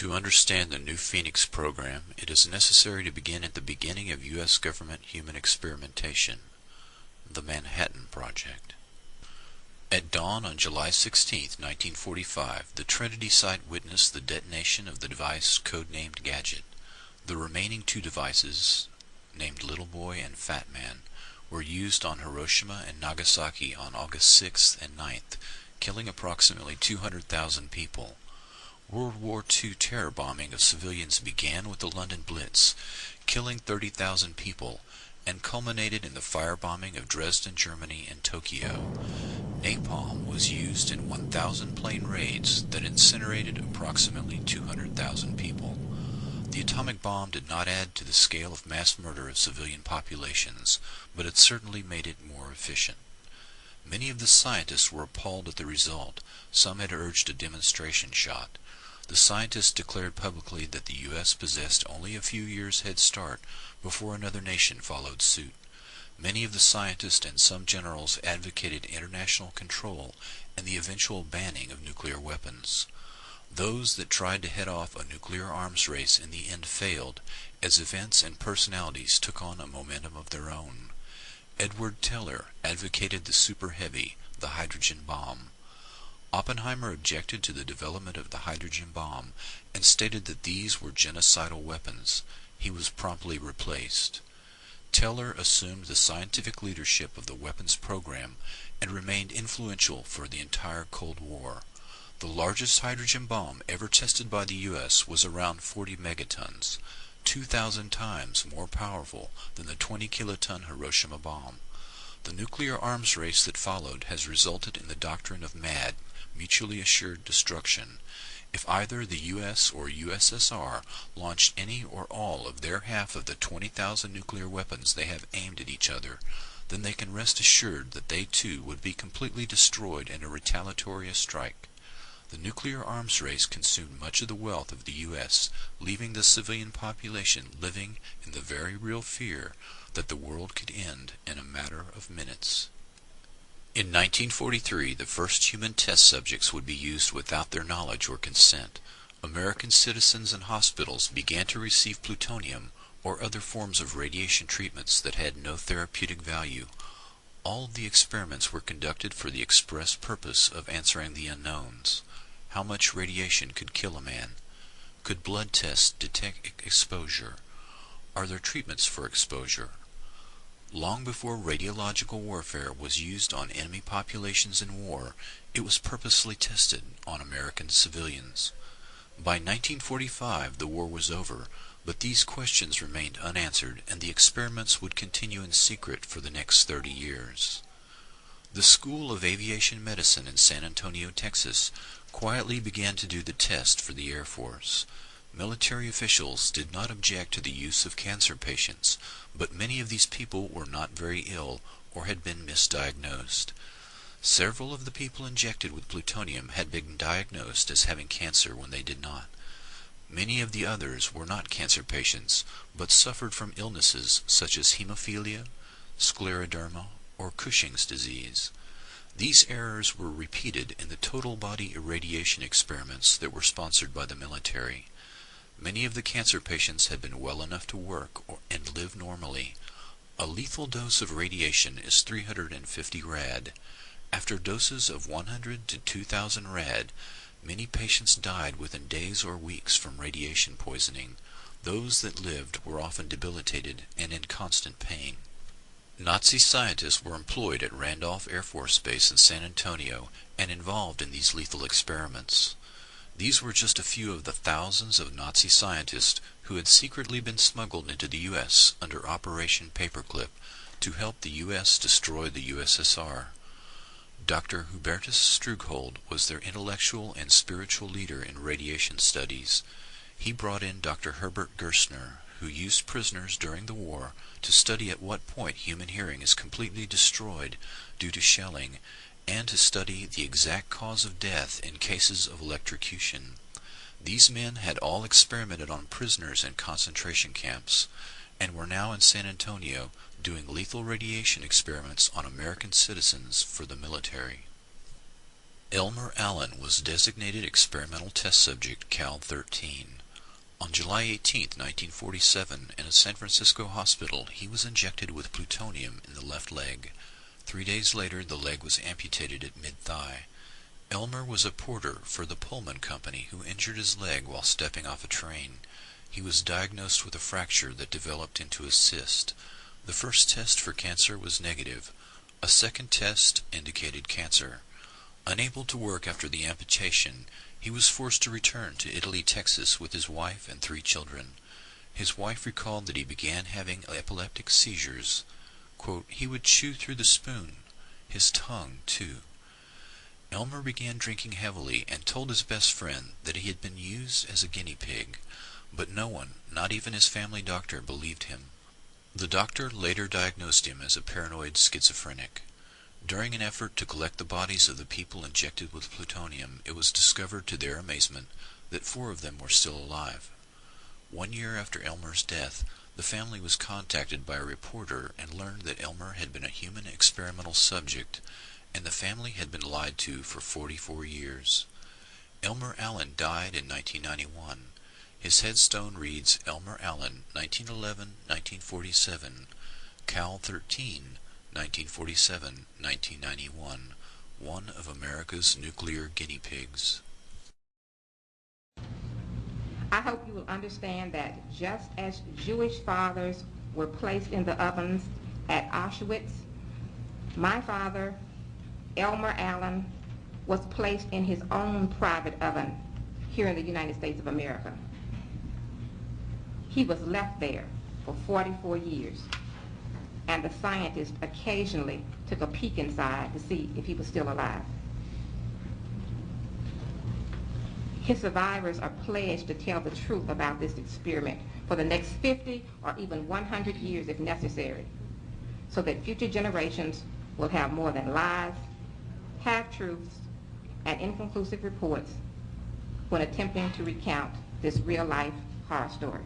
To understand the New Phoenix program, it is necessary to begin at the beginning of U.S. government human experimentation, the Manhattan Project. At dawn on July 16, 1945, the Trinity site witnessed the detonation of the device codenamed Gadget. The remaining two devices, named Little Boy and Fat Man, were used on Hiroshima and Nagasaki on August 6th and 9th, killing approximately 200,000 people. World War II terror bombing of civilians began with the London Blitz, killing 30,000 people, and culminated in the firebombing of Dresden, Germany, and Tokyo. Napalm was used in 1,000 plane raids that incinerated approximately 200,000 people. The atomic bomb did not add to the scale of mass murder of civilian populations, but it certainly made it more efficient. Many of the scientists were appalled at the result. Some had urged a demonstration shot. The scientists declared publicly that the U.S. possessed only a few years' head start before another nation followed suit. Many of the scientists and some generals advocated international control and the eventual banning of nuclear weapons. Those that tried to head off a nuclear arms race in the end failed, as events and personalities took on a momentum of their own. Edward Teller advocated the super heavy, the hydrogen bomb. Oppenheimer objected to the development of the hydrogen bomb and stated that these were genocidal weapons. He was promptly replaced. Teller assumed the scientific leadership of the weapons program and remained influential for the entire Cold War. The largest hydrogen bomb ever tested by the U.S. was around 40 megatons, 2,000 times more powerful than the 20-kiloton Hiroshima bomb. The nuclear arms race that followed has resulted in the doctrine of MAD, mutually assured destruction. If either the U.S. or USSR launched any or all of their half of the 20,000 nuclear weapons they have aimed at each other, then they can rest assured that they too would be completely destroyed in a retaliatory strike. The nuclear arms race consumed much of the wealth of the U.S., leaving the civilian population living in the very real fear that the world could end in a matter of minutes. In 1943, the first human test subjects would be used without their knowledge or consent. American citizens and hospitals began to receive plutonium or other forms of radiation treatments that had no therapeutic value. All of the experiments were conducted for the express purpose of answering the unknowns. How much radiation could kill a man? Could blood tests detect exposure? Are there treatments for exposure? Long before radiological warfare was used on enemy populations in war, it was purposely tested on American civilians. By 1945, the war was over, but these questions remained unanswered, and the experiments would continue in secret for the next 30 years. The School of Aviation Medicine in San Antonio, Texas, quietly began to do the test for the Air Force. Military officials did not object to the use of cancer patients, but many of these people were not very ill or had been misdiagnosed. Several of the people injected with plutonium had been diagnosed as having cancer when they did not. Many of the others were not cancer patients, but suffered from illnesses such as hemophilia, scleroderma, or Cushing's disease. These errors were repeated in the total body irradiation experiments that were sponsored by the military. Many of the cancer patients had been well enough to work and live normally. A lethal dose of radiation is 350 rad. After doses of 100 to 2,000 rad, many patients died within days or weeks from radiation poisoning. Those that lived were often debilitated and in constant pain. Nazi scientists were employed at Randolph Air Force Base in San Antonio and involved in these lethal experiments. These were just a few of the thousands of Nazi scientists who had secretly been smuggled into the U.S. under Operation Paperclip to help the U.S. destroy the USSR. Dr. Hubertus Strughold was their intellectual and spiritual leader in radiation studies. He brought in Dr. Herbert Gerstner, who used prisoners during the war to study at what point human hearing is completely destroyed due to shelling, and to study the exact cause of death in cases of electrocution. These men had all experimented on prisoners in concentration camps, and were now in San Antonio doing lethal radiation experiments on American citizens for the military. Elmer Allen was designated experimental test subject Cal 13. On July 18, 1947, in a San Francisco hospital, he was injected with plutonium in the left leg. 3 days later, the leg was amputated at mid-thigh. Elmer was a porter for the Pullman Company who injured his leg while stepping off a train. He was diagnosed with a fracture that developed into a cyst. The first test for cancer was negative. A second test indicated cancer. Unable to work after the amputation, he was forced to return to Italy, Texas with his wife and 3 children. His wife recalled that he began having epileptic seizures. Quote, "He would chew through the spoon, his tongue too." Elmer began drinking heavily and told his best friend that he had been used as a guinea pig, but no one, not even his family doctor, believed him. The doctor later diagnosed him as a paranoid schizophrenic. During an effort to collect the bodies of the people injected with plutonium, it was discovered to their amazement that 4 of them were still alive. 1 year after Elmer's death, the family was contacted by a reporter and learned that Elmer had been a human experimental subject, and the family had been lied to for 44 years. Elmer Allen died in 1991. His headstone reads Elmer Allen, 1911-1947, Cal 13, 1947-1991, one of America's nuclear guinea pigs. I hope you will understand that just as Jewish fathers were placed in the ovens at Auschwitz, my father, Elmer Allen, was placed in his own private oven here in the United States of America. He was left there for 44 years, and the scientists occasionally took a peek inside to see if he was still alive. His survivors are pledged to tell the truth about this experiment for the next 50 or even 100 years if necessary, so that future generations will have more than lies, half-truths, and inconclusive reports when attempting to recount this real-life horror story.